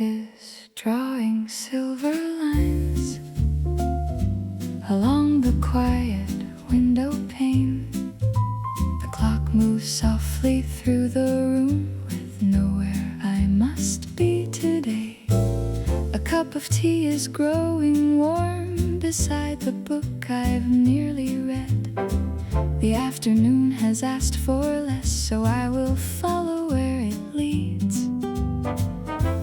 is drawing silver lines along the quiet window pane. The clock moves softly through the room with nowhere I must be today. A cup of tea is growing warm beside the book I've nearly read. The afternoon has asked for less, so I will follow where it leads.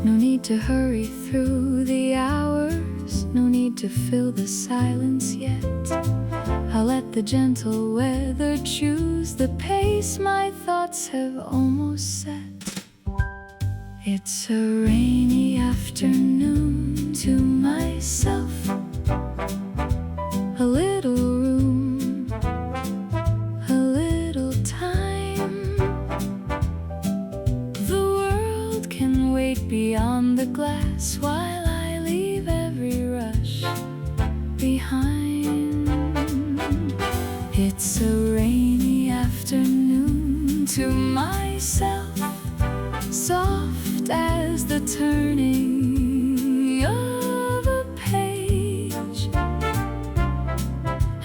No need to hurry through the hours, no need to fill the silence yet. I'll let the gentle weather choose the pace my thoughts have almost set. It's a rainy afternoon to myself. A little room, a little time. The world can wait beyond the glass while I leave every rush behind. It's a rainy afternoon to myself, soft as the turning of a page.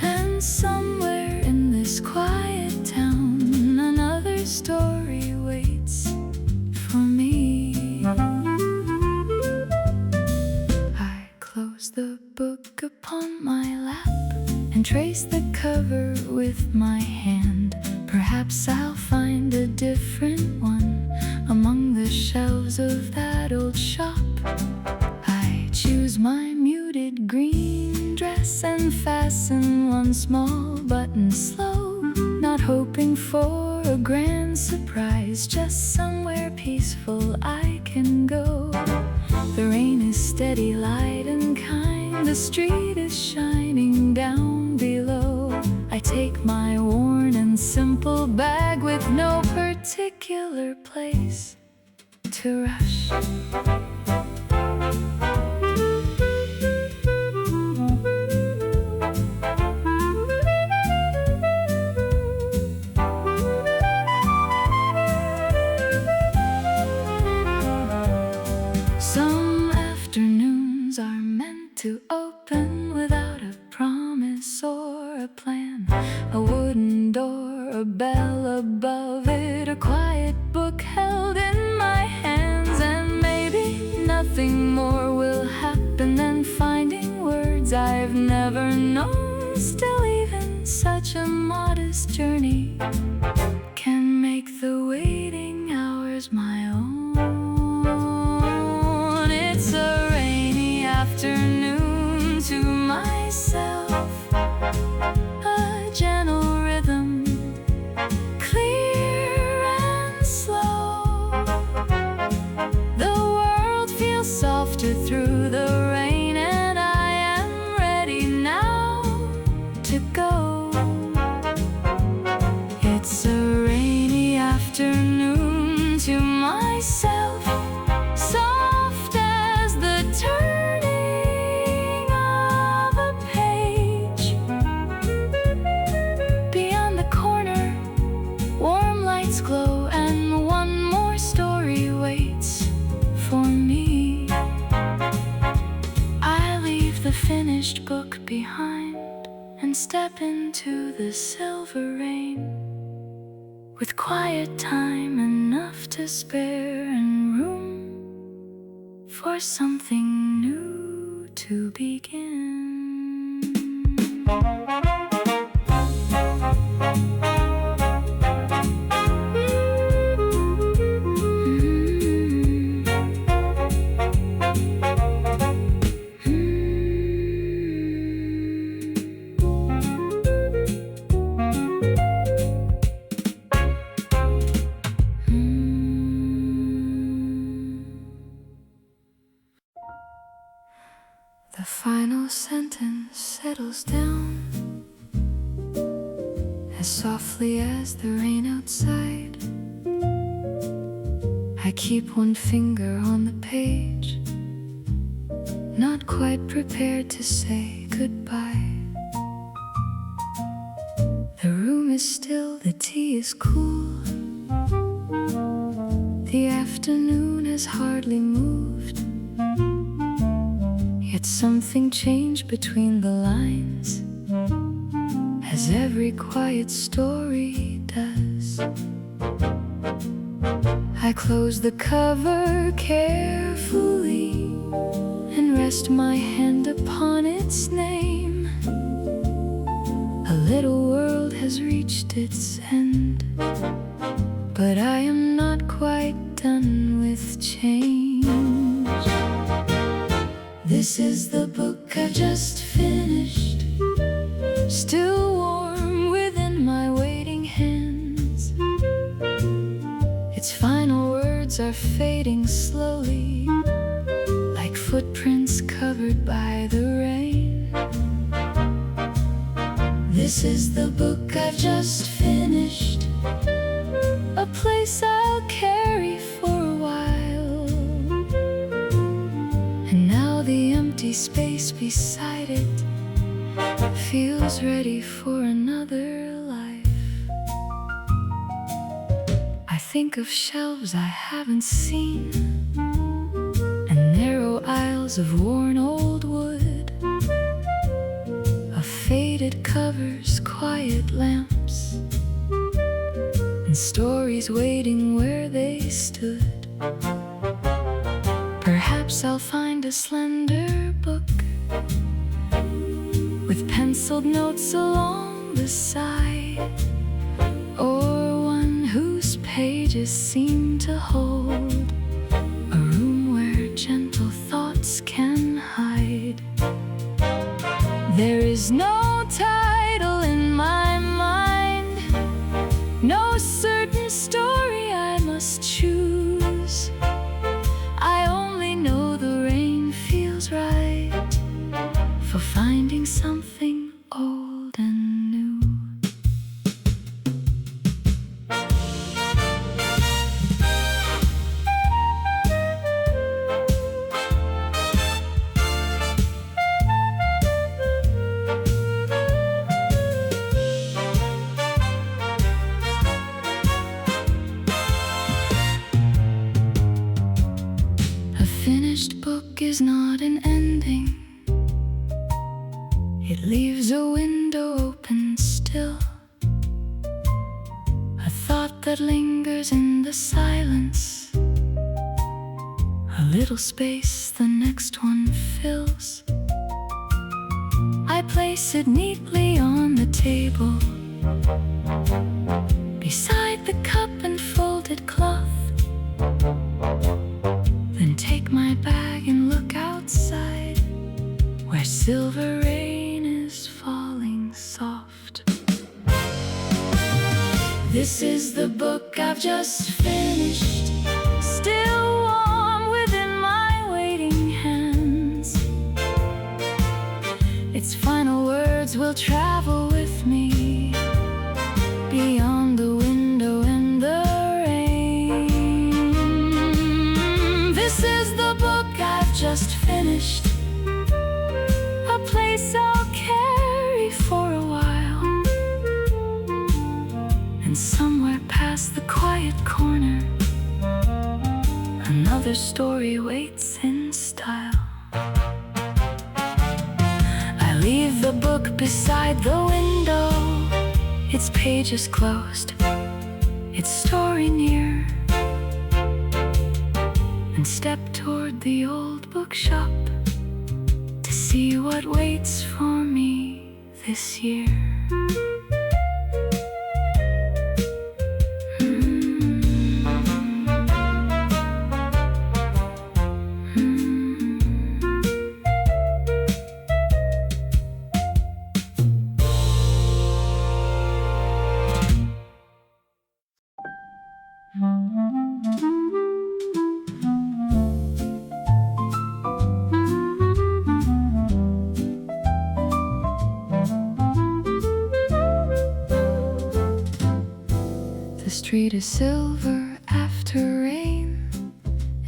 And somewhere in this quiet town, another story waits for me. I close the book upon my lap and trace the cover with my hand. Perhaps I'll find a different one among the shelves of that old shop. I choose my muted green dress and fasten one small button slow, not hoping for a grand surprise, just somewhere peaceful I can go. The rain is steady, light and kind, the street is shining down below. I take my worn and simple bag with no particular place to rush. Some afternoons are meant to open without a promise or a plan. A wooden door, a bell above it, a quiet book held in my hands. And maybe nothing more will happen than finding words I've never known. Still, even such a modest journey can make the waiting hours my own. It's a rainy afternoon to myself, a gentle rhythm, clear and slow. The world feels softer through the rain, and I am ready now to go. It's a rainy afternoon to myself, soft as the turning of a page. Beyond the corner, warm lights glow, and one more story waits for me. I leave the finished book behind and step into the silver rain, with quiet time enough to spare and room for something new to begin. The final sentence settles down as softly as the rain outside. I keep one finger on the page, not quite prepared to say goodbye. The room is still, the tea is cool. The afternoon has hardly moved, yet something changed between the lines, as every quiet story does. I close the cover carefully and rest my hand upon its name. A little world has reached its end, but I am not quite done with change. This is the book I just finished, still warm within my waiting hands. Its final words are fading slowly, like footprints covered by the rain. This is the book I've just finished, a place I'll carry for a while. And now the empty space beside it feels ready for another life. I think of shelves I haven't seen, and narrow aisles of worn old wood, of faded covers, quiet lamps, and stories waiting where they stood. Perhaps I'll find a slender book with penciled notes along the side, or one whose pages seem to hold a room where gentle thoughts can hide. There is no title in my mind, no certain story I must choose. I only know the rain feels right for finding something old and new. A finished book is not an ending. It leaves a window open still, a thought that lingers in the silence, a little space the next one fills. I place it neatly on the table, beside the cup and folded cloth. Then take my bag and look outside, where silver rain is falling soft. This is the book I've just finished, still warm within my waiting hands. Its final words will travel with me beyond the window and the rain. This is the book I've just finished, a place I'll carry for a while. And somewhere past the quiet corner, another story waits in style. I leave the book beside the window, its pages closed, its story near, and step toward the old bookshop to see what waits for me this year. The street is silver after rain,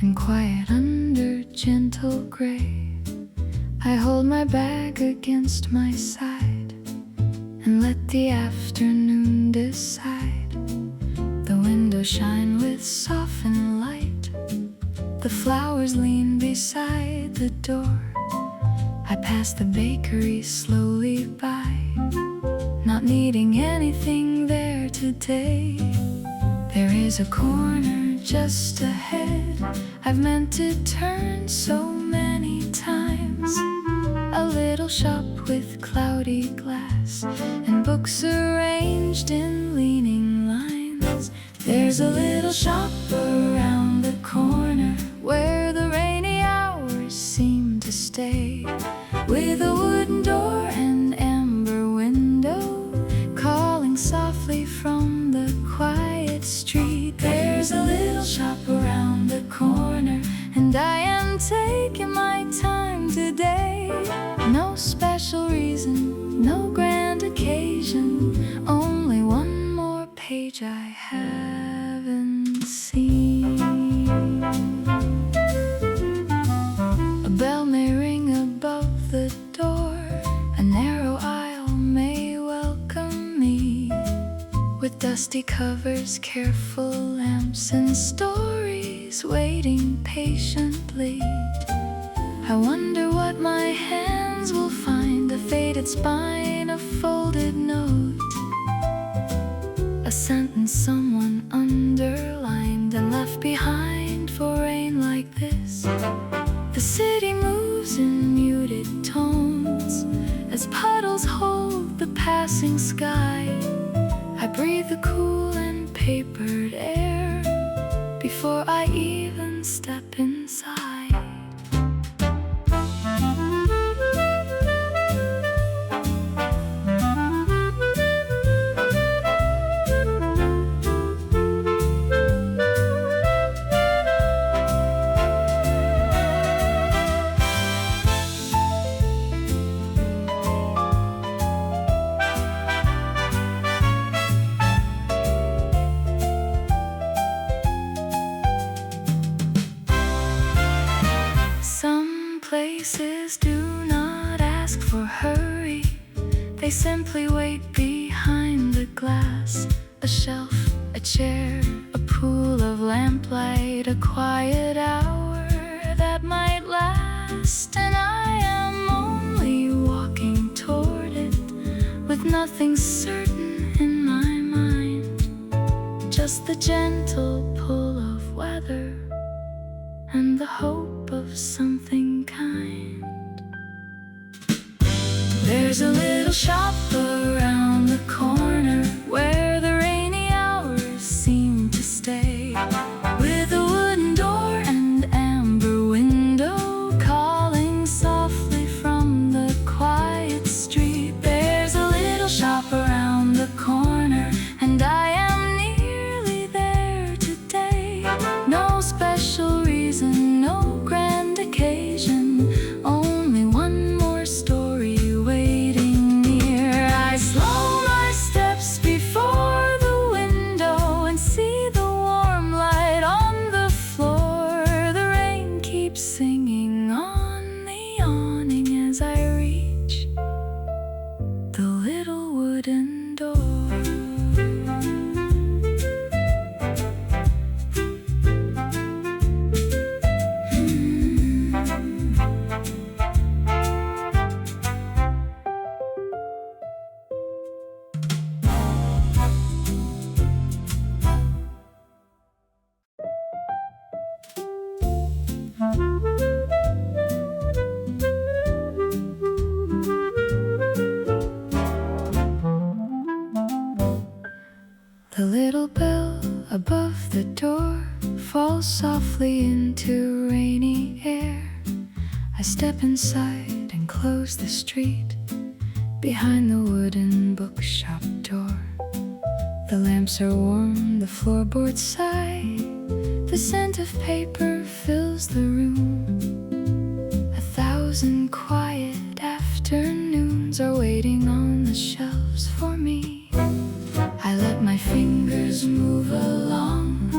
and quiet under gentle gray. I hold my bag against my side and let the afternoon decide. The windows shine with softened light, the flowers lean beside the door, I pass the bakery slowly by, not needing anything there today. There is a corner just ahead I've meant to turn so many times. A little shop with cloudy glass and books arranged in leaning lines. There's a little shop around the corner where the rainy hours seem to stay, with a wooden door and amber window calling softly from the quiet street. There's a little shop around the corner, and I am taking my time today. No special reason, no grand occasion, only one more page I haven't seen. A bell may ring above the door, a narrow aisle may welcome me, with dusty covers, careful lamps, and stories waiting patiently. I wonder what my hands will find, a faded spine, a folded note, a sentence someone underlined and left behind for rain like this. The city moves in muted tones as puddles hold the passing sky. I breathe the cool and papered air before I even step inside. Places do not ask for hurry, they simply wait behind the glass. A shelf, a chair, a pool of lamplight, a quiet hour that might last, and I am only walking toward it with nothing certain in my mind, just the gentle pull of weather and the hope of something kind. There's a little shop around the corner where the rainy hours seem to stay, with a wooden door and amber window calling softly from the quiet street. There's a little shop around the corner, and I am nearly there today. No special reason, no grand occasion, only one more story waiting near. I slow my steps before the window and see the warm light on the floor. The rain keeps singing on the awning as I reach the little wooden door. The little bell above the door falls softly into rainy air. I step inside and close the street behind the wooden bookshop door. The lamps are warm, the floorboards sigh, the scent of paper fills the room. 1,000 quiet afternoons are waiting on the shelves for me. I let my fingers move along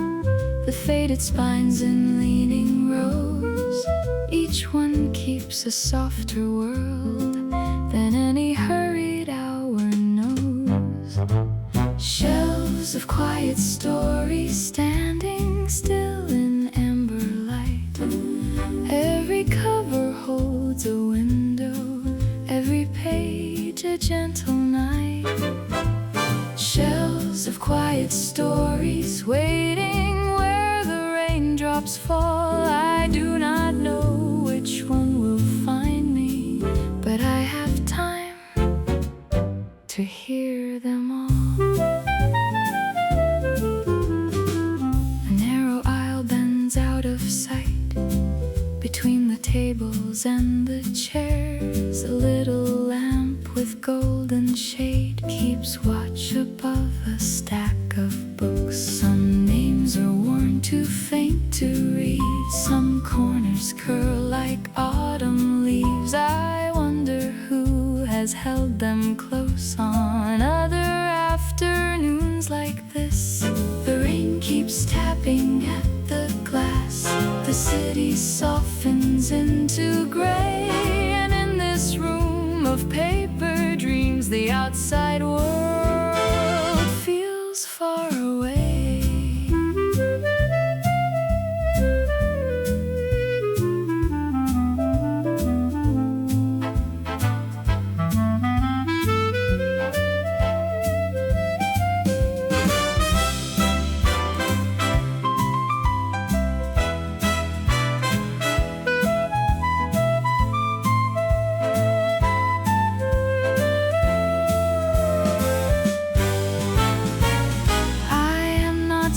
the faded spines in leaning rows. Each one keeps a softer world than any hurried hour knows. Shelves of quiet stories standing still in amber light. Every cover holds a window a gentle night. Shelves of quiet stories waiting where the raindrops fall. I do not know which one will find me, but I have time to hear them all. A narrow aisle bends out of sight between the tables and the chairs. A little lamp with golden shade keeps watch above a stack of books. Some names are worn too faint to read. Some corners curl like autumn leaves. I wonder who has held them close on other afternoons like this. The rain keeps tapping at the glass. The city softens into gray, and in this room of paper dreams, the outside world feels far away.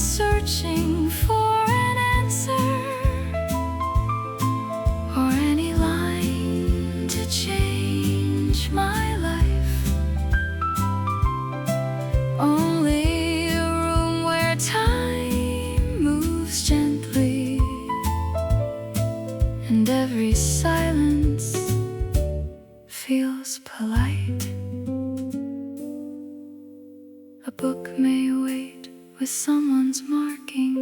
Searching for an answer or any line to change my life. Only a room where time moves gently, and every silence feels polite. A book may wait with someone's marking,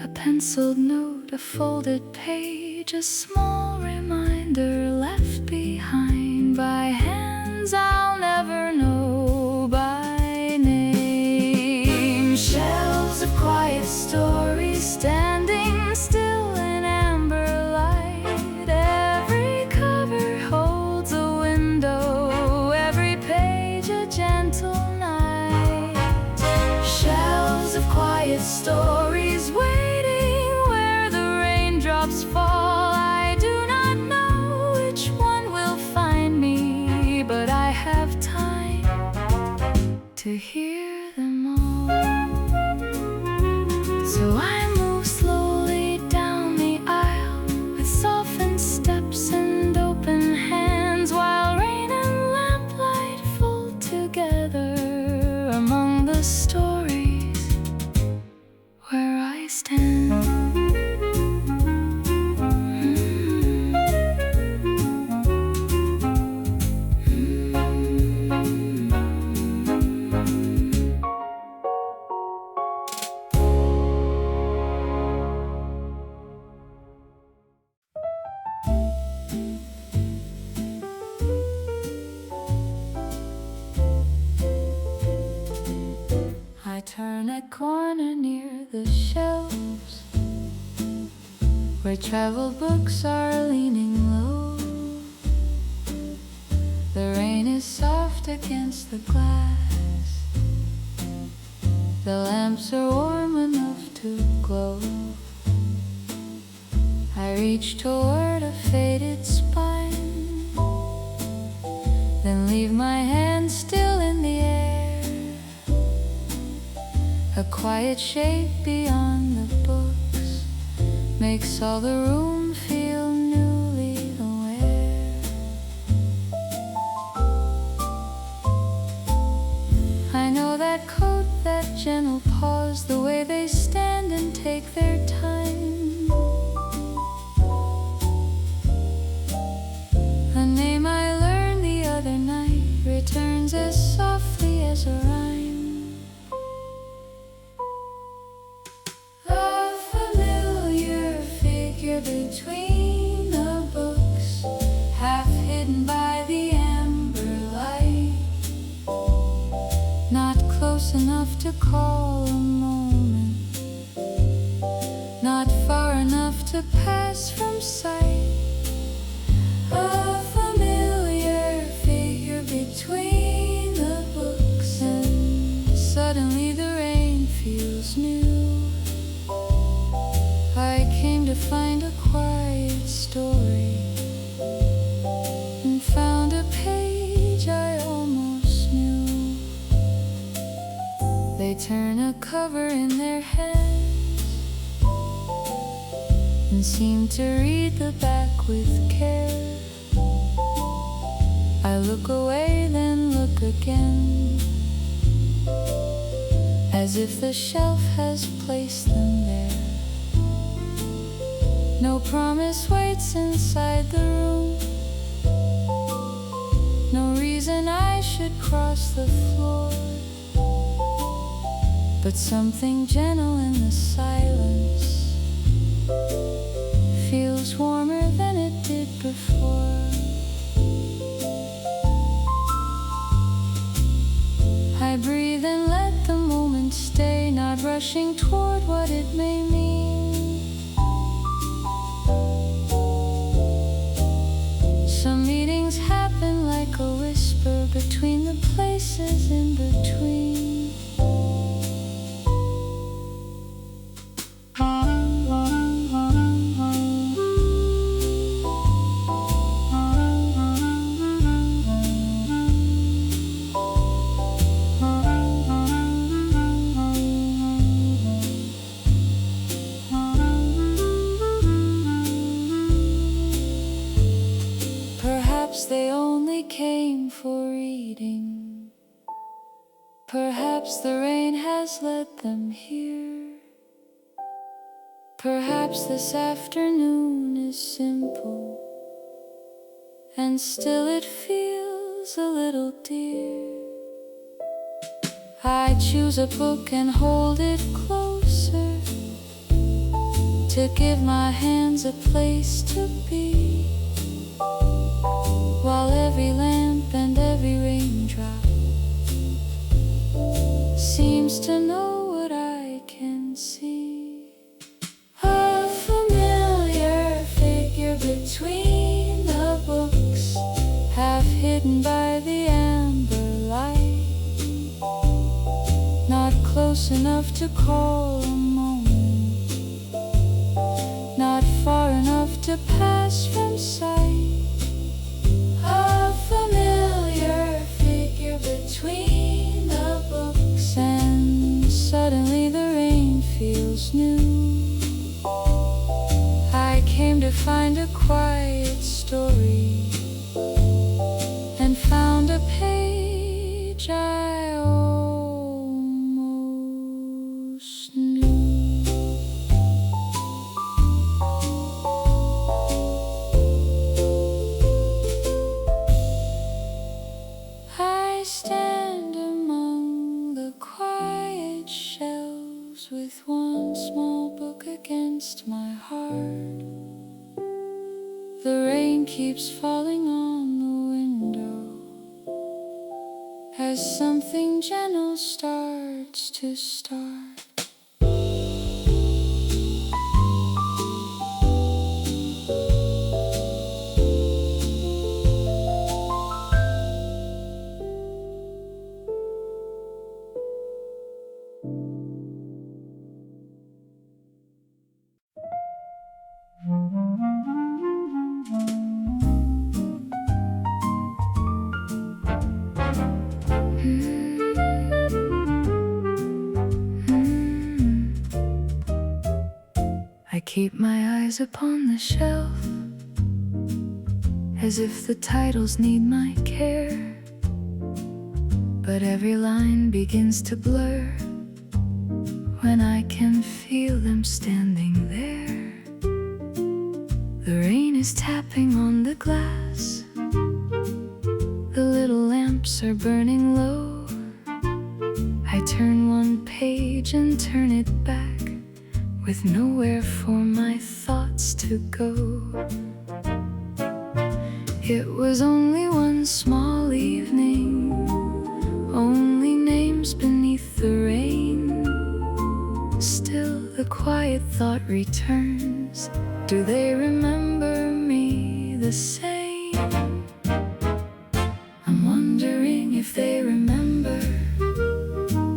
a penciled note, a folded page, a small reminder left behind by hands I'll never know by name. Shelves of quiet stories standing still in amber light. Every cover holds a window, every page a gentle quiet stories waiting where the raindrops fall. I do not know which one will find me, but I have time to hear them all. So I move slowly down the aisle with softened steps and open hands, while rain and lamplight fold together among the stories where I stand. I turn a corner near the shelves where travel books are leaning low. The rain is soft against the glass. The lamps are warm enough to glow. I reach toward a faded spine, then leave my hand still in the air. A quiet shape beyond the books makes all the room feel newly aware. I know that coat, that gentle pause, the way they stand and take their time. A name I learned the other night returns as softly as a rhyme. Between the books, half hidden by the amber light, not close enough to call a moment, not far enough to pass from sight. A familiar figure between find a quiet story and found a page I almost knew. They turn a cover in their hands and seem to read the back with care. I look away, then look again, as if the shelf has placed them there. No promise waits inside the room, no reason I should cross the floor, but something gentle in the silence feels warmer than it did before. I breathe and let the moment stay, not rushing toward what it may mean. Some meetings happen like a whisper between the places in between. Perhaps they only came for reading. Perhaps the rain has led them here. Perhaps this afternoon is simple, and still it feels a little dear. I choose a book and hold it closer, to give my hands a place to be, while every lamp and every raindrop seems to know what I can see. A familiar figure between the books, half hidden by the amber light, not close enough to call a moment, not far enough to pass from sight. A familiar figure between the books, and suddenly the rain feels new. I came to find a quiet story and found a page I almost knew. I stand among the quiet shelves with one small book against my heart. The rain keeps falling on the window as something gentle starts to start. I keep my eyes upon the shelf, as if the titles need my care, but every line begins to blur when I can feel them standing there. The rain is tapping on the glass, the little lamps are burning low. I turn one page and turn it back, with nowhere for my thoughts to go. It was only one small evening, only names beneath the rain. Still the quiet thought returns, do they remember me the same? I'm wondering if they remember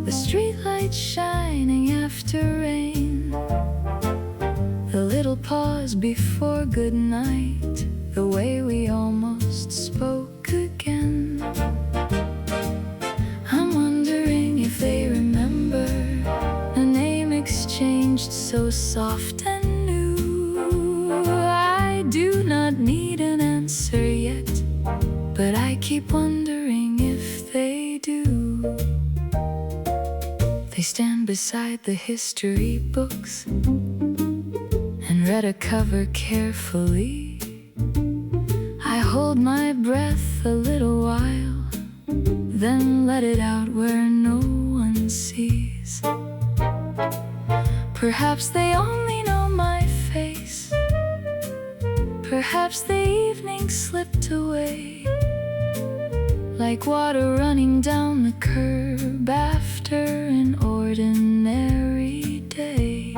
the streetlights shining after rain, the little pause pause before good night, the way we almost spoke again. I'm wondering if they remember a name exchanged so soft and new. I do not need an answer yet, but I keep wondering if they do. They stand beside the history books and read a cover carefully. I hold my breath a little while, then let it out where no one sees. Perhaps they only know my face. Perhaps the evening slipped away, like water running down the curb after an ordinary day.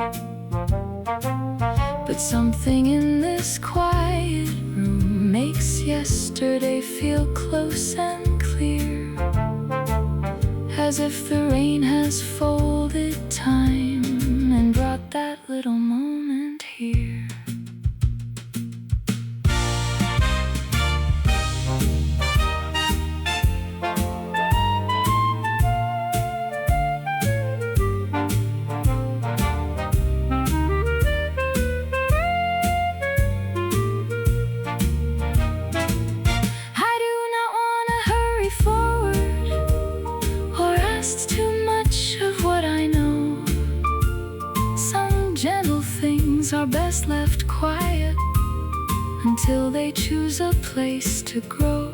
But something in this quiet room makes yesterday feel close and clear, as if the rain has folded time and brought that little moment here. Are best left quiet until they choose a place to grow.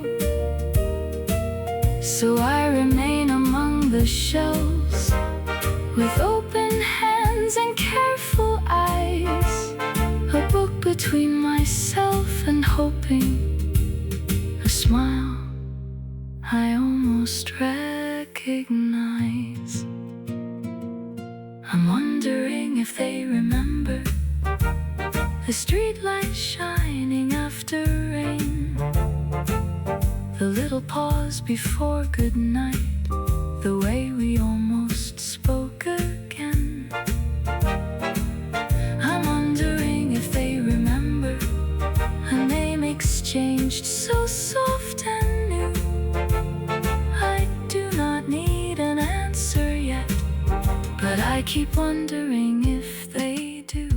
So I remain among the shelves with open hands and careful eyes, a book between myself and hoping, a smile I almost recognize. I'm wondering if they remember the streetlight shining after rain, the little pause before good night, the way we almost spoke again. I'm wondering if they remember a name exchanged so soft and new. I do not need an answer yet, but I keep wondering if they do.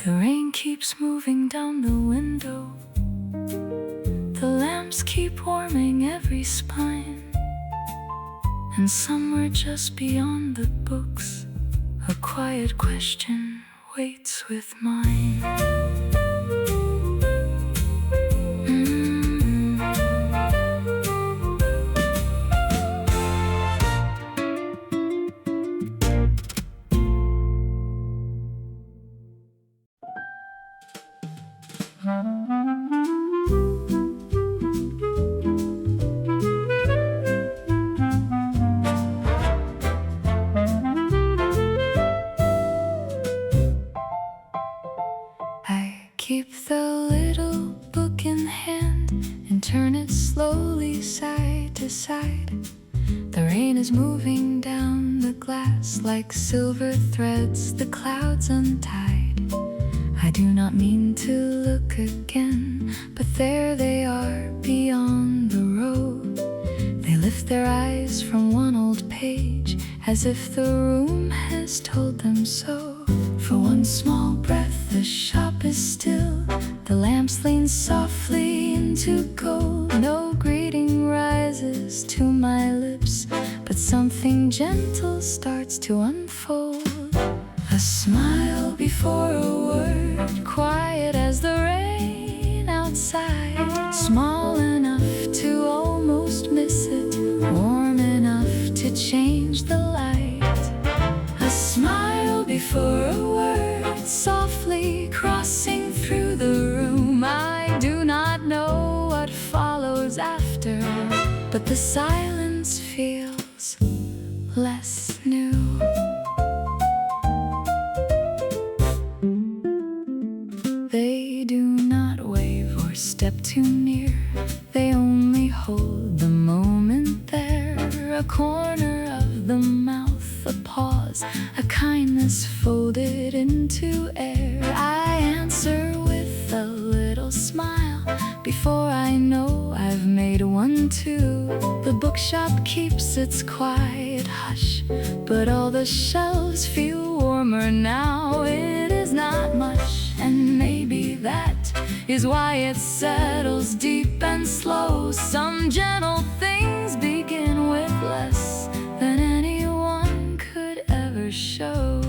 The rain keeps moving down the window. The lamps keep warming every spine. And somewhere just beyond the books, a quiet question waits with mine. Keep the little book in hand and turn it slowly side to side. The rain is moving down the glass like silver threads, the clouds untied. I do not mean to look again, but there they are beyond the road. They lift their eyes from one old page as if the room has told them so. For one small breath the shop is still, the lamps lean softly into gold. No greeting rises to my lips, but something gentle starts to unfold. A smile before a word, quiet as the rain outside, small enough to almost miss it, warm enough to change the light. A smile before a word, softly crossing through the room. I do not know what follows after, but the silence feels less new. They do not wave or step too near, they only hold the moment there. A corner of the mouth, a pause, a kindness folded into air. one too. The bookshop keeps its quiet hush, but all the shelves feel warmer now. It is not much, and maybe that is why it settles deep and slow. Some gentle things begin with less than anyone could ever show.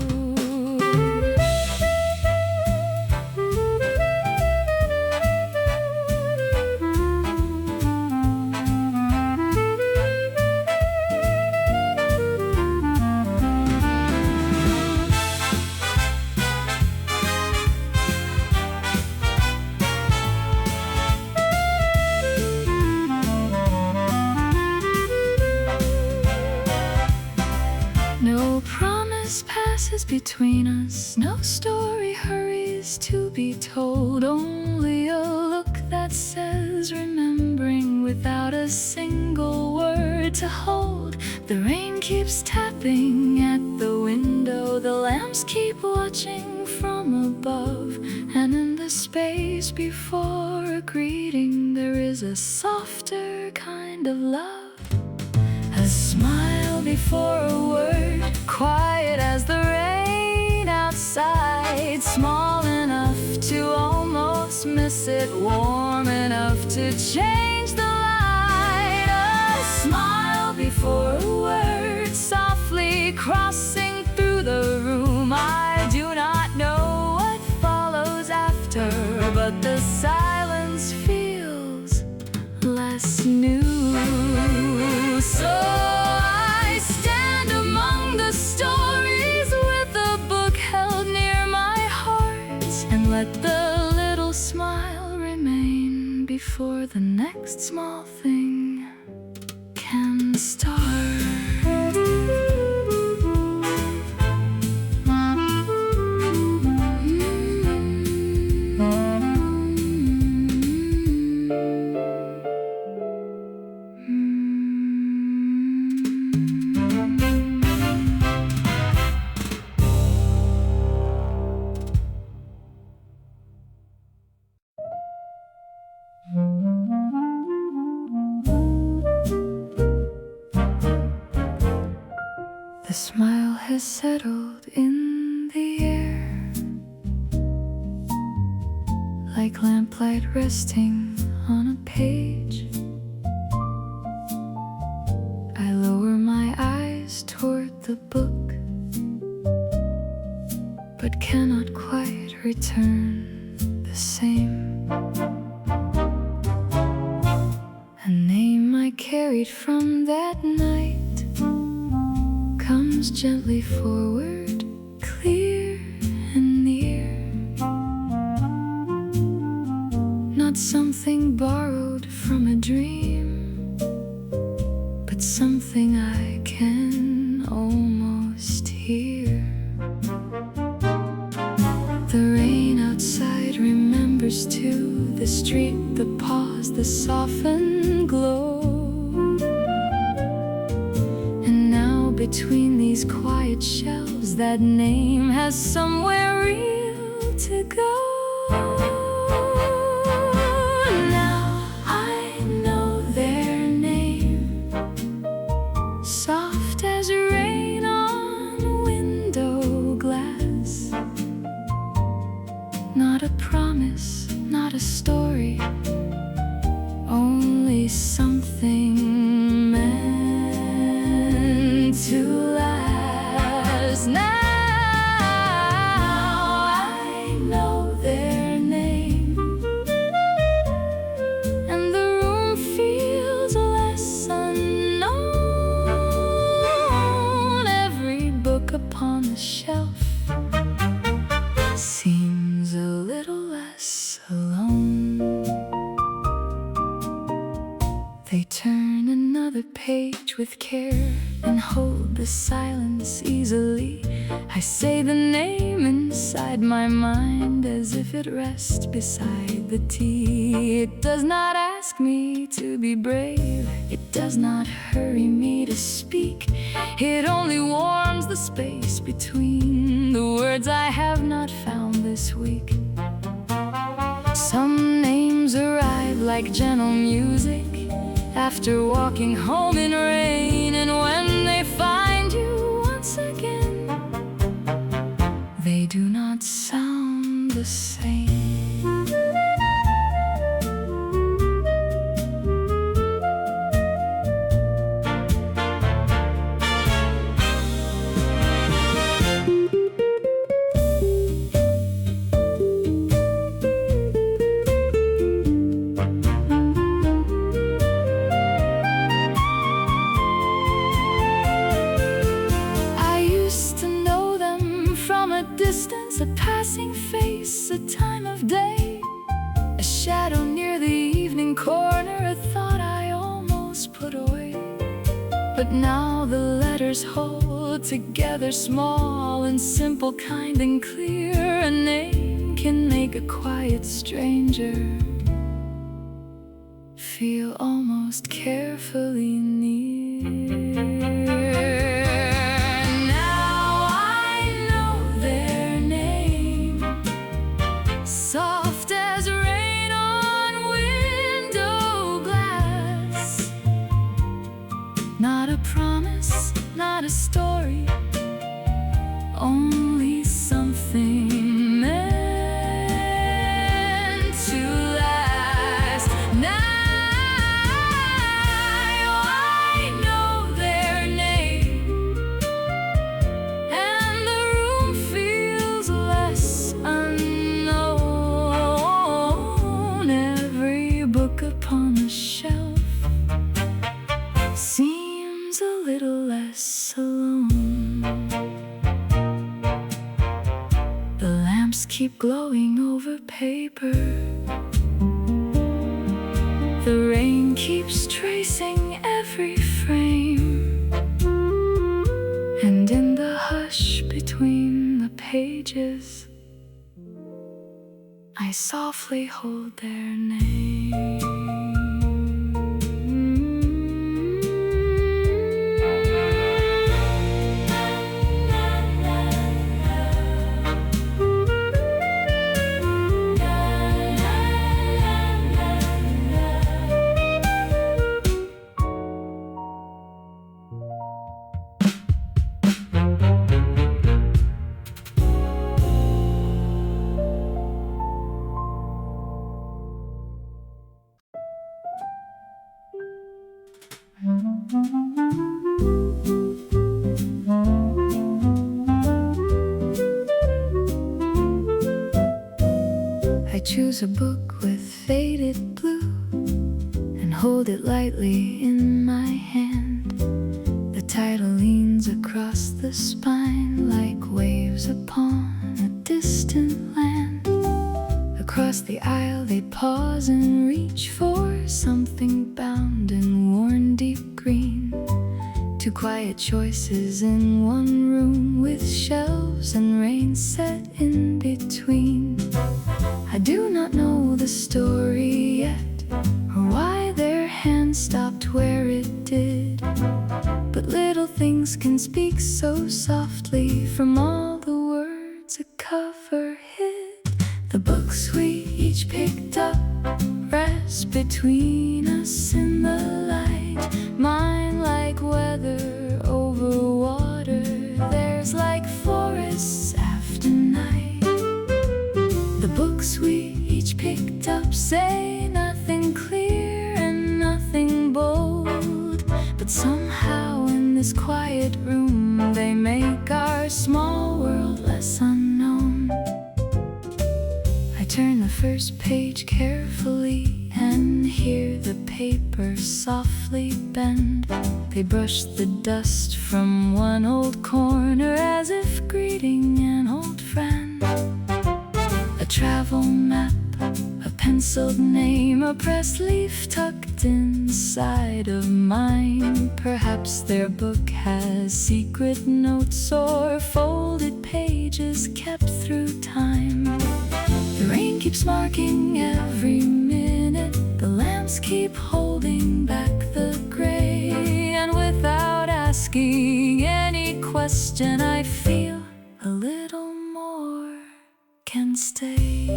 No promise passes between us, no story hurries to be told, only a look that says remembering without a single word to hold. The rain keeps tapping at the window, the lamps keep watching from above, and in the space before a greeting there is a softer kind of love. A smile before a word, quiet as the rain outside, small enough to almost miss it, warm enough to change the light. A smile before a word, softly crossing through the room. I do not know what follows after, but the silence feels less new. So I stand among the stories with a book held near my heart, and let the little smile remain before the next small thing can start. The smile has settled in the air, like lamplight resting on a page. I lower my eyes toward the book, but cannot quite return the same. A name I carried from that night comes gently forward, clear and near. Not something borrowed from a dream, but something I can almost hear. The rain outside remembers too, the street, the pause, the softened glow. Between these quiet shelves, that name has somewhere real to go. Now I know their name, soft as rain on window glass. Not a promise, not a story, only something to last. Now I know their name, and the room feels less unknown. Every book upon the shelf seems a little less alone. They turn another page with care and hold the silence easily. I say the name inside my mind as if it rests beside the tea. It does not ask me to be brave, it does not hurry me to speak. It only warms the space between the words I have not found this week. Some names arrive like gentle music after walking home in rain. And when they find you once again, they do not sound the same. A passing face, a time of day, a shadow near the evening corner, a thought I almost put away. But now the letters hold together, small and simple, kind and clear. A name can make a quiet stranger feel almost carefully near. Soft as rain on window glass. Not a promise, not a story, only something meant to last. Now I know their name, and the room feels less upon the shelf seems a little less alone. The lamps keep glowing over paper. The rain keeps tracing every frame, and in the hush between the pages, I softly hold their name. I choose a book with faded blue and hold it lightly in my hand. The title leans across the spine like waves upon a distant land. Across the aisle they pause and reach for something bound in worn deep green. Two quiet choices in one room with shelves and rain set in between. I do not know the story yet, or why their hand stopped where it did. But little things can speak so softly from all the words a cover hid. The books we each picked up rest between us in the light. Mine like weather over water, theirs like forests after night. The books we each picked up say nothing clear and nothing bold, but somehow in this quiet room they make our small world less unknown. I turn the first page carefully and hear the paper softly bend. They brush the dust from one old corner as if greeting an old friend. A travel map, a penciled name, a pressed leaf tucked inside of mine. Perhaps their book has secret notes or folded pages kept through time. The rain keeps marking every minute, the lamps keep holding back the gray. And without asking any question, I feel a little more can stay.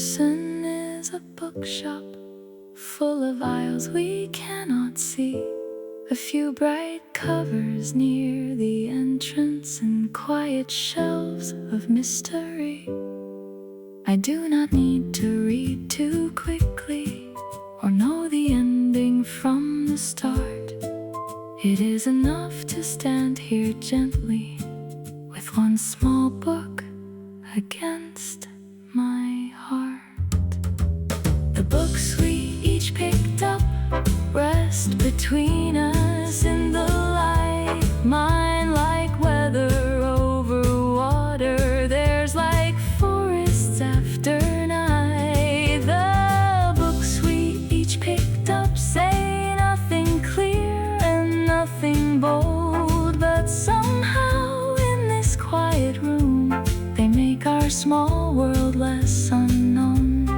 person is a bookshop full of aisles we cannot see. A few bright covers near the entrance and quiet shelves of mystery. I do not need to read too quickly or know the ending from the start. It is enough to stand here gently with one small book against my heart. The books we each picked up rest between us in the light. Mine like weather over water, theirs like forests after night. The books we each picked up say nothing clear and nothing bold, but somehow in this quiet room they make our small world less unknown.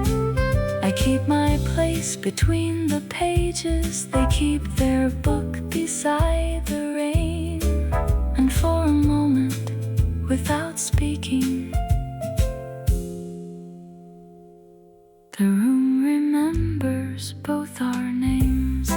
I keep my place between the pages, they keep their book beside the rain. And for a moment, without speaking, the room remembers both our names.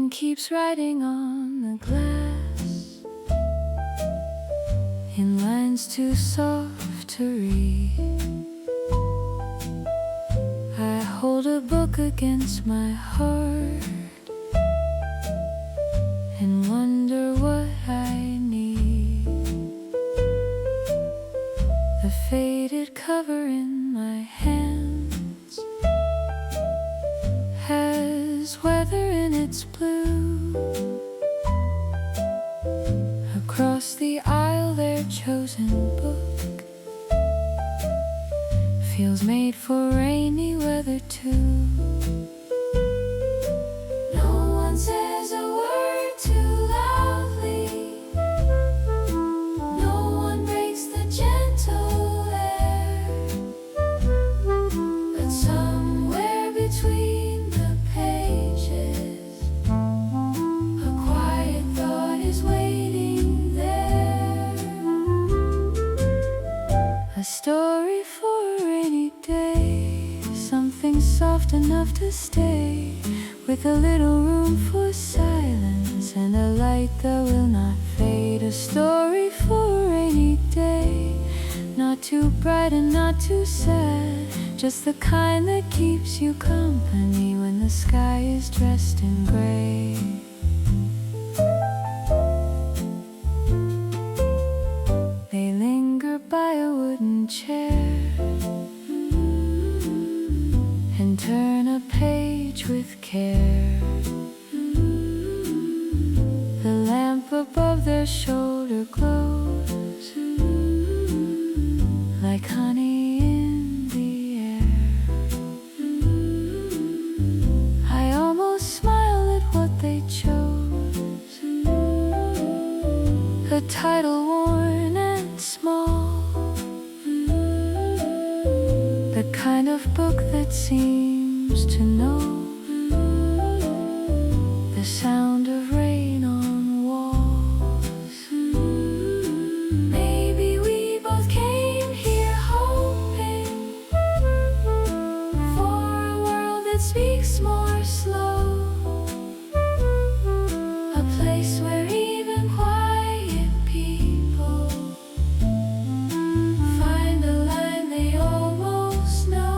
Keeps writing on the glass in lines too soft to read. I hold a book against my heart and wonder what I need. The faded cover in my hands has weather in its blue. Across the aisle their chosen book feels made for rainy weather too. No one says a word too loudly, no one breaks the gentle air, but somewhere between the pages a quiet thought is waiting there. A story for a rainy day, something soft enough to stay, with a little room for silence and a light that will not fade. A story for a rainy day, not too bright and not too sad, just the kind that keeps you company when the sky is dressed in gray. They linger by a wooden chair and turn a page with care. The lamp above their shoulder glows like honey in the air. I almost smile at what they chose, a title worn and small, the kind of book that seems to know the sound of rain on walls. Maybe we both came here hoping for a world that speaks more slow, a place where even quiet people find a line they almost know.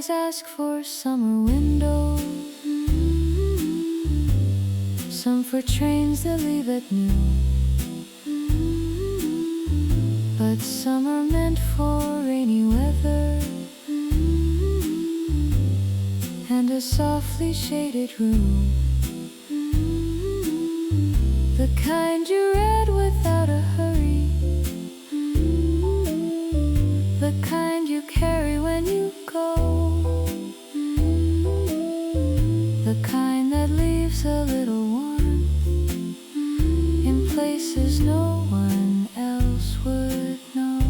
always ask for summer windows, some for trains that leave at noon, but some are meant for rainy weather and a softly shaded room, the kind you read without a hurry, the kind you carry when you go, the kind that leaves a little warmth in places no one else would know.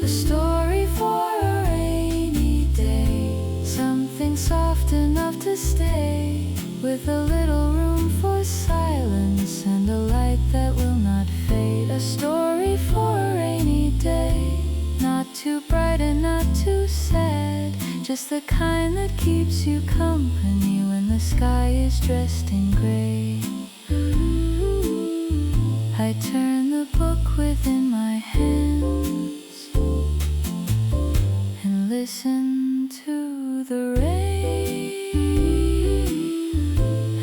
A story for a rainy day, something soft enough to stay, with a little room for silence and a light that will not fade. A story for a rainy day, not too bright and not too sad, just the kind that keeps you company when the sky is dressed in gray. I turn the book within my hands and listen to the rain,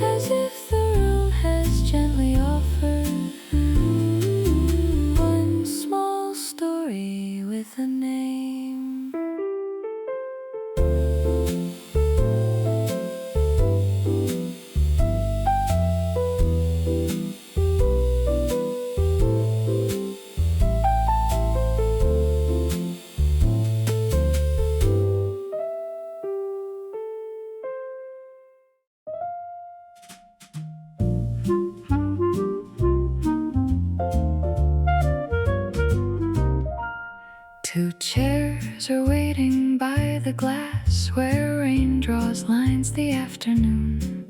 as if the room has gently offered one small story with a name. Two chairs are waiting by the glass where rain draws lines the afternoon.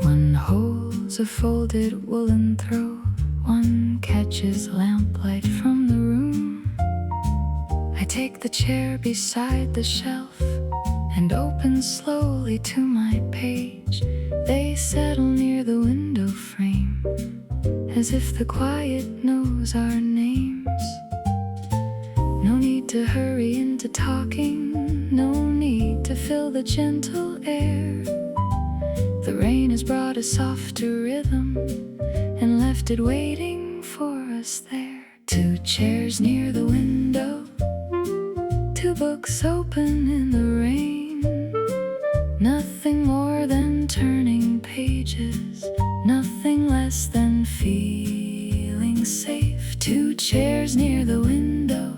One holds a folded woolen throw, one catches lamplight from the room. I take the chair beside the shelf and open slowly to my page. They settle near the window frame, as if the quiet knows our names. No need to hurry into talking, no need to fill the gentle air. The rain has brought a softer rhythm and left it waiting for us there. Two chairs near the window, two books open in the rain. Nothing more than turning pages, nothing less than feeling safe. Two chairs near the window,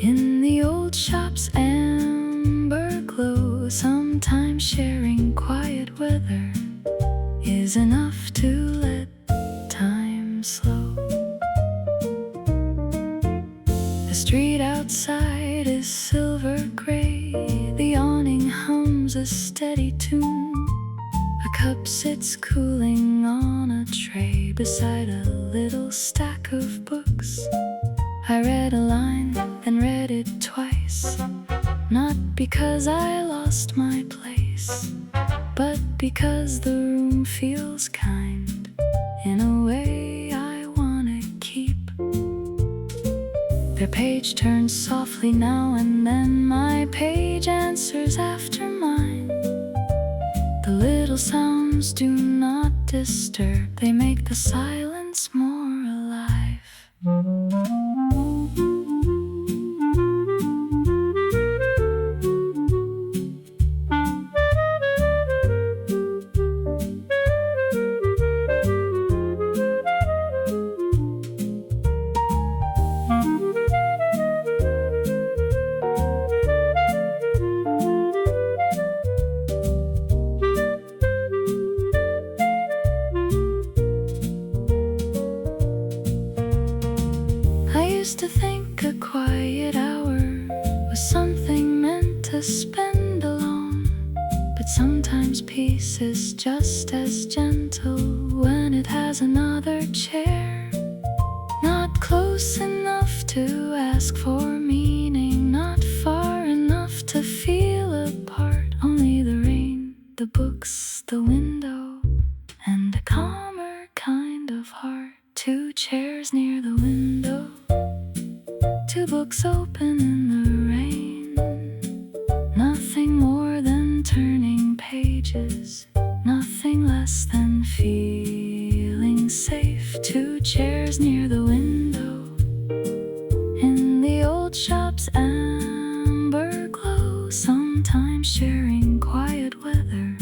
in the old shop's amber glow. Sometimes sharing quiet weather is enough to let time slow. The street outside is silver gray, the awning hums a steady tune. A cup sits cooling on a tray beside a little stack of books. I read a line, then read it twice, not because I lost my place, but because the room feels kind, in a way I wanna keep. Their page turns softly now and then, my page answers after mine. The little sounds do not disturb, they make the silence more alive. To think a quiet hour was something meant to spend alone, but sometimes peace is just as gentle when it has another chair. Not close enough to ask for meaning, not far enough to feel apart. Only the rain, the books, the window, and a calmer kind of heart. Two chairs near the window, two books open in the rain. feeling safe. 2 chairs near the window. In the old shop's amber glow, sometimes sharing quiet weather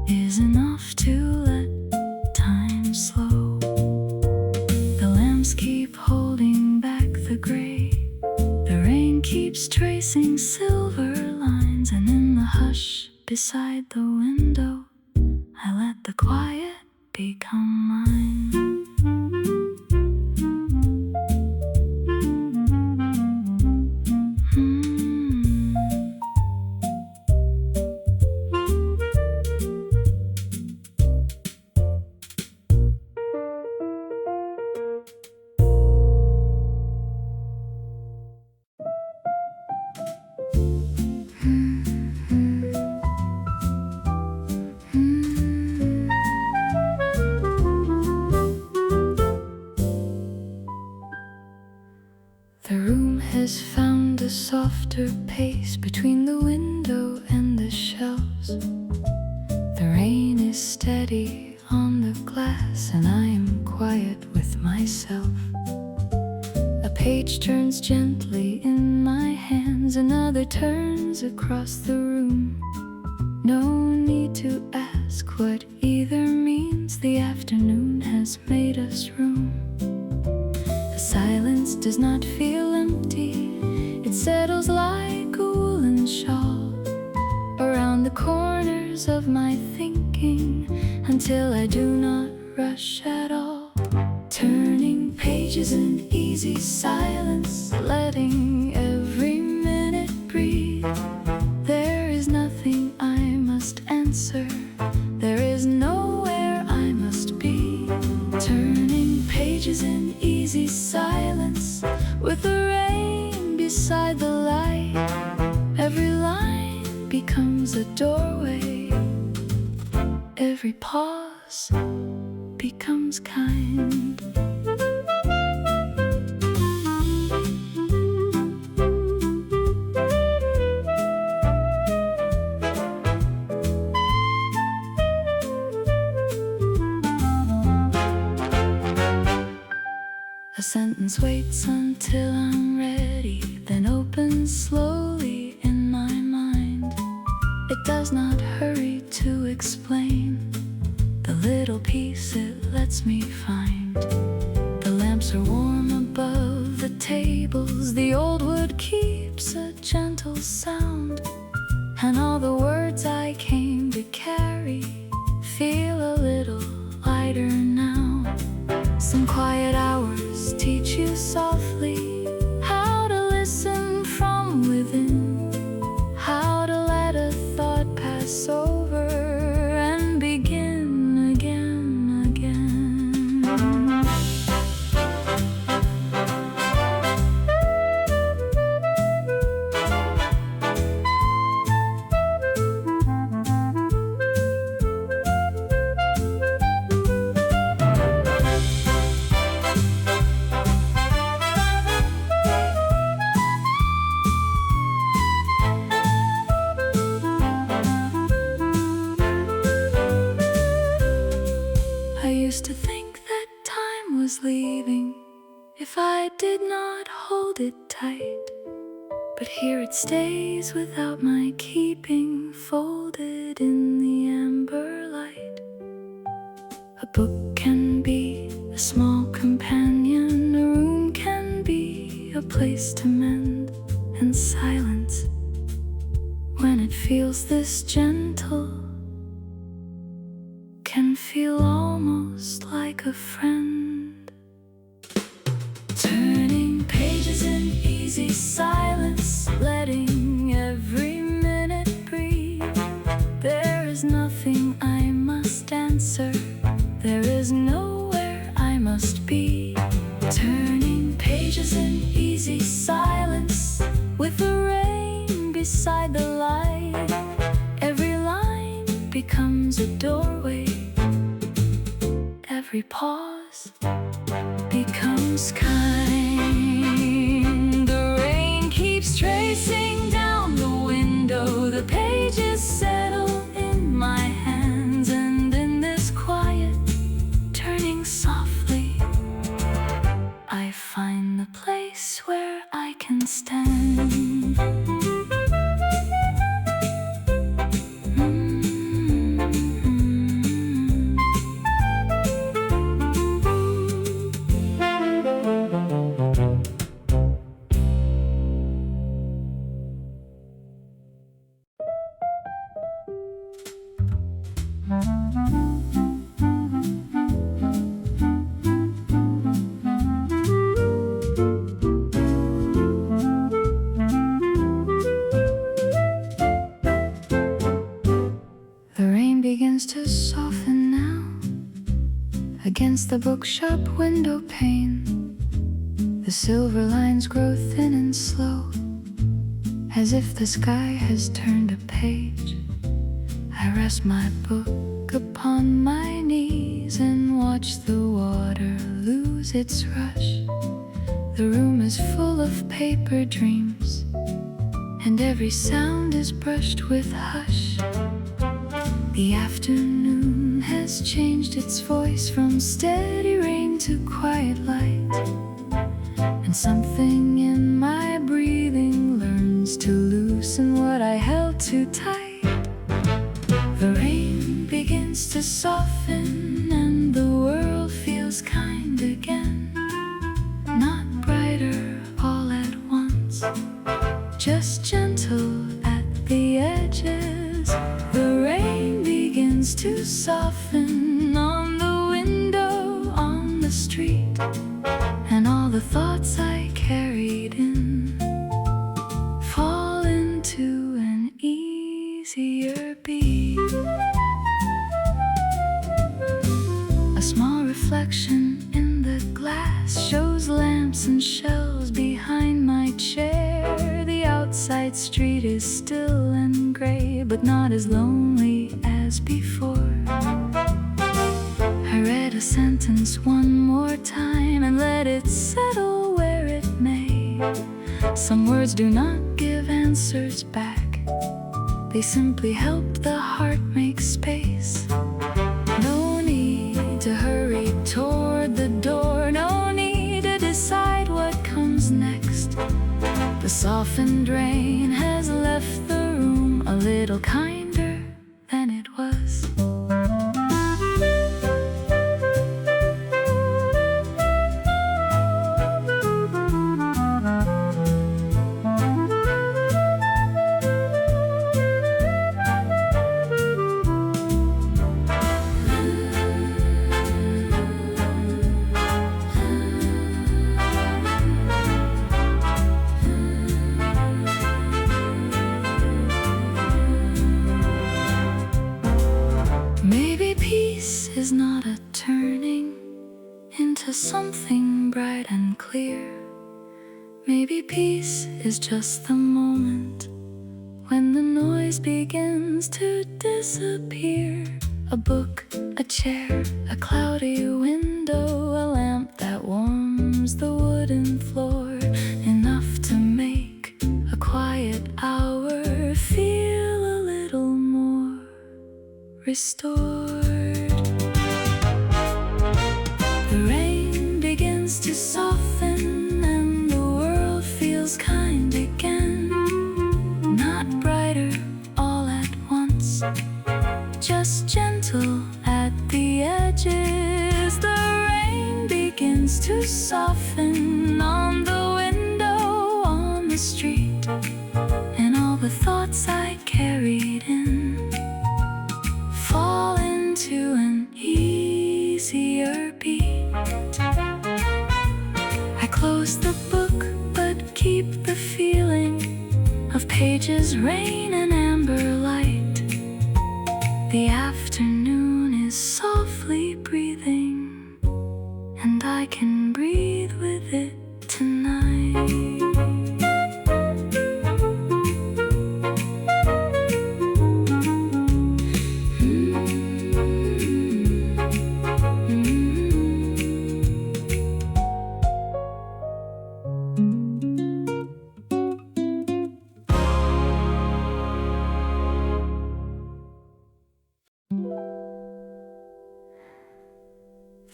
is enough to let time slow. The lamps keep holding back the gray. The rain keeps tracing silver lines, and in the hush beside the window, I let the quiet become mine. The room has found a softer pace between the window and the shelves. The rain is steady on the glass, and I am quiet with myself. A page turns gently in my hands, another turns across the room. No need to ask what either means. The afternoon has made us room. The silence does not feel empty. It settles like a woolen shawl around the corners of my thinking, until I do not rush at all. Turning pages in easy silence, letting every minute breathe. There is nothing I must answer. There is nowhere I must be. Turning pages in easy silence, with the rain beside the light. Every line becomes a doorway. Every pause becomes kind. A sentence waits until I'm ready, then opens slowly in my mind. It does not hurry to explain the little peace it lets me find. The lamps are warm above the tables. The old wood keeps a gentle sound, and all the words I came to carry feel a little lighter now. Some quiet hours teach you softly how to listen from within, how to let a thought pass over and begin again, again. I used to think that time was leaving if I did not hold it tight, but here it stays without my keeping, folded in the amber light. A book can be a small companion, a room can be a place to mend, and silence, when it feels this gentle, can feel almost like a friend. Turning pages in easy silence, letting every minute breathe. There is nothing I must answer. There is nowhere I must be. Turning pages in easy silence, with the rain beside the light. Every line becomes a doorway. Every pause becomes kind. The rain keeps tracing down the window. The pages settle in my hands, and in this quiet, turning against the bookshop window pane. The silver lines grow thin and slow, as if the sky has turned a page. I rest my book upon my knees and watch the water lose its rush. The room is full of paper dreams, and every sound is brushed with hush. The afternoon has changed its voice from steady rain to quiet light, and something in my breathing learns to loosen what I held too tight. The rain begins to soften and the world feels kind again. Not brighter all at once, just gentle at the edges. The rain begins to soften on the window, on the street, and all the thoughts I carried in fall into an easier beat. A small reflection in the glass shows lamps and shelves behind my chair. The outside street is still and gray, but not as lonely as before. I read a sentence one more time and let it settle where it may. Some words do not give answers back, they simply help the heart make space. No need to hurry toward the door, no need to decide what comes next. The softened rain has left the room a little kinder than it was. Is not a turning into something bright and clear. Maybe peace is just the moment when the noise begins to disappear. A book, a chair, a cloudy window, a lamp that warms the wooden floor, enough to make a quiet hour feel a little more restored. To soften and the world feels kind again. Not brighter all at once, just gentle at the edges. The rain begins to soften on the window, on the street, and all the thoughts I carried in fall into an easier beat. I close the book, but keep the feeling of pages, rain, and amber light. The afternoon is softly breathing, and I can breathe with it tonight.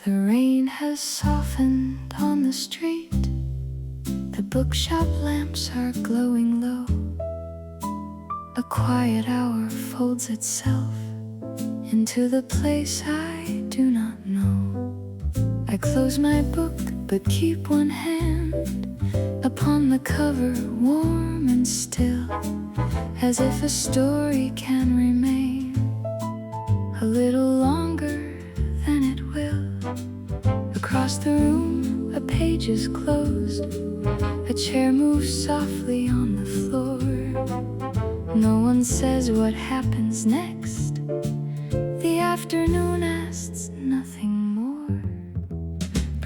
The rain has softened on the street. The bookshop lamps are glowing low. A quiet hour folds itself into the place I do not know. I close my book but keep one hand upon the cover, warm and still, as if a story can remain a little longer than it will. Across the room, a page is closed. A chair moves softly on the floor. No one says what happens next. The afternoon asks nothing more.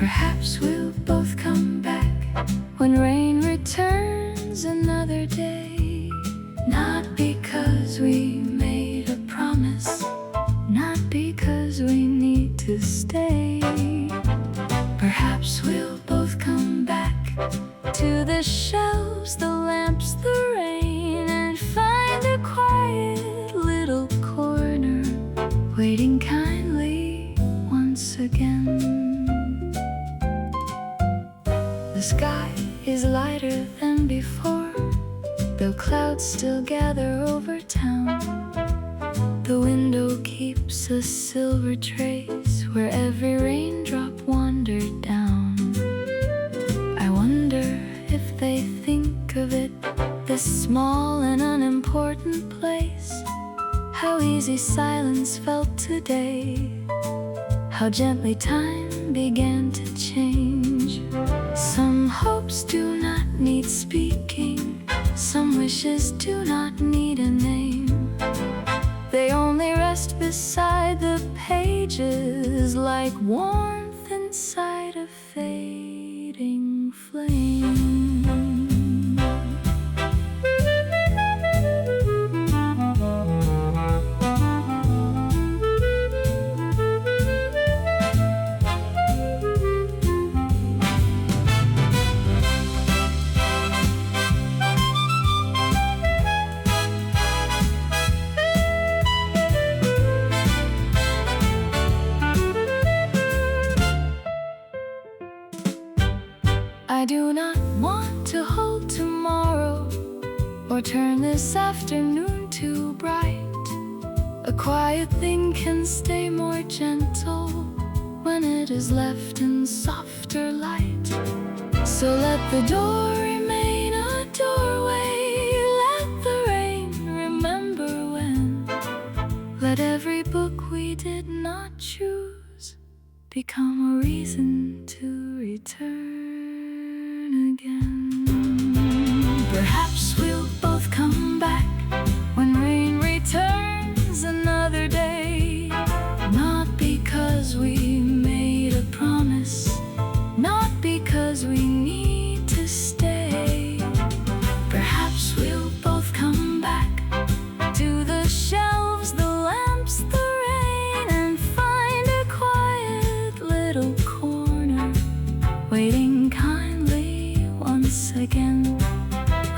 Perhaps we'll both come back when rain returns another day. Not because we made a promise, not because we need to stay. Perhaps we'll both come back to the shelves, the lamps, the rain, and find a quiet little corner waiting kindly once again. The sky is lighter than before, though clouds still gather over town. The window keeps a silver trace where every raindrop wandered down. I wonder if they think of it, this small and unimportant place. How easy silence felt today, how gently time began to change. Some hopes do not need speaking, some wishes do not need a name. They only rest beside the pages like warmth inside a fading flame. I do not want to hold tomorrow or turn this afternoon too bright. A quiet thing can stay more gentle when it is left in softer light. So let the door remain a doorway, let the rain remember when. Let every book we did not choose become a reason to return again. Perhaps we'll both come back when rain returns another day. Not because we made a promise, not because we need to stay. Perhaps we'll both come back to the shelves, the lamps, the rain, and find a quiet little corner waiting kindly once again.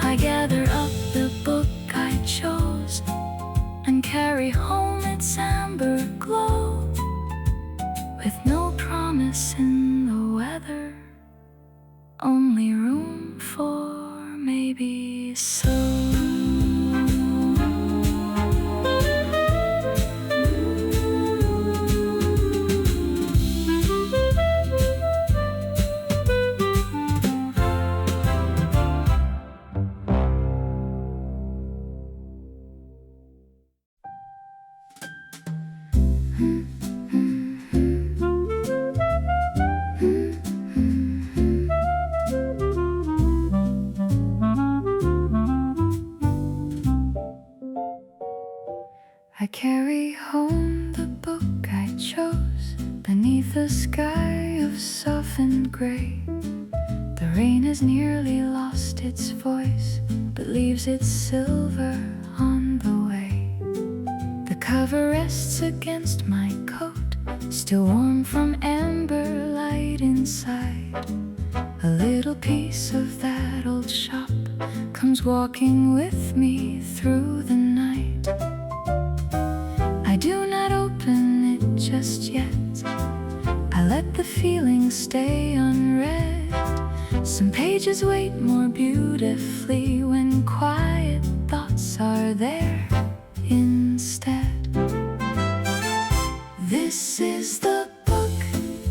I gather up the book I chose and carry home its amber glow, with no promise in the weather, only room for maybe so. I carry home the book I chose beneath a sky of softened gray. The rain has nearly lost its voice, but leaves its silver on the way. The cover rests against my coat, still warm from amber light inside. A little piece of that old shop comes walking with me through the night. I do not open it just yet, I let the feeling stay unread. Some pages wait more beautifully when quiet thoughts are there instead. This is the book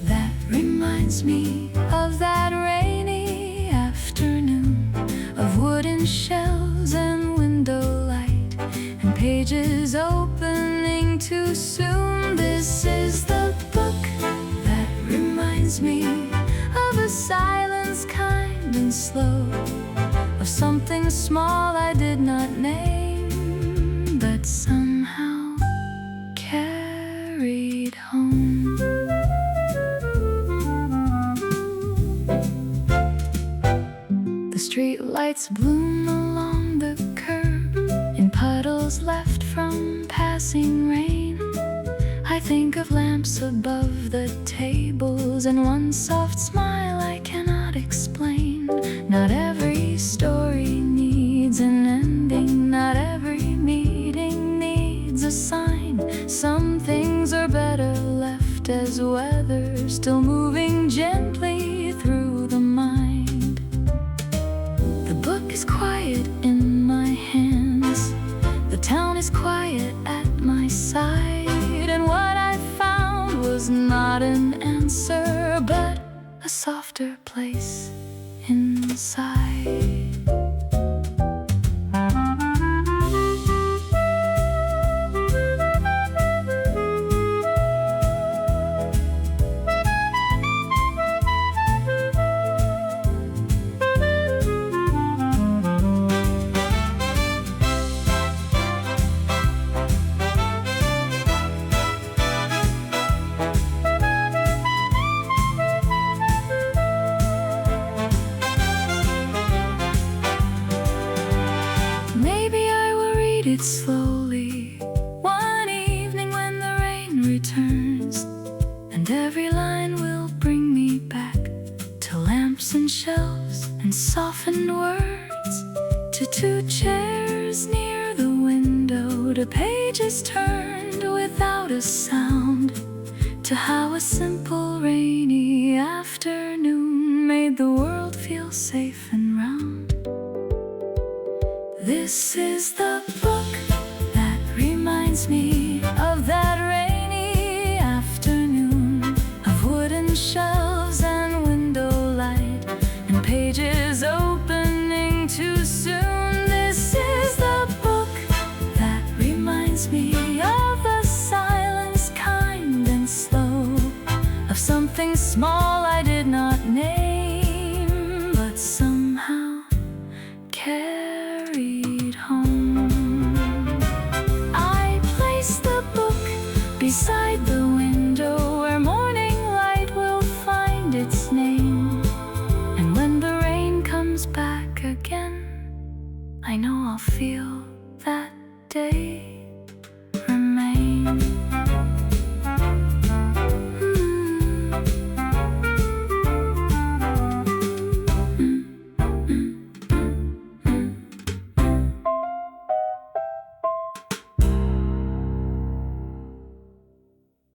that reminds me of that rainy afternoon, of wooden shelves and window light, and pages opening too soon. This is the book that reminds me of a silence kind and slow, of something small I did not name, but somehow carried home. Lights bloom along the curb in puddles left from passing rain. I think of lamps above the tables and one soft smile I cannot explain. Not every story needs an ending, not every meeting needs a sign. Some things are better left as weather, still moving gently through the mind. The book is quiet in my hands, the town is quiet at my side, and what I found was not an answer, but a softer place inside. It slowly one evening when the rain returns, and every line will bring me back to lamps and shelves and softened words, to two chairs near the window, to pages turned without a sound, to how a simple rainy afternoon made the world feel safe and round. This is the book that reminds me of that rainy afternoon, of wooden shelves and window light and pages opening too soon. This is the book that reminds me of the silence, kind and slow, of something small I did not name, but somehow carried home. I placed the book beside the window where morning light will find its name, and when the rain comes back again, I know I'll feel that day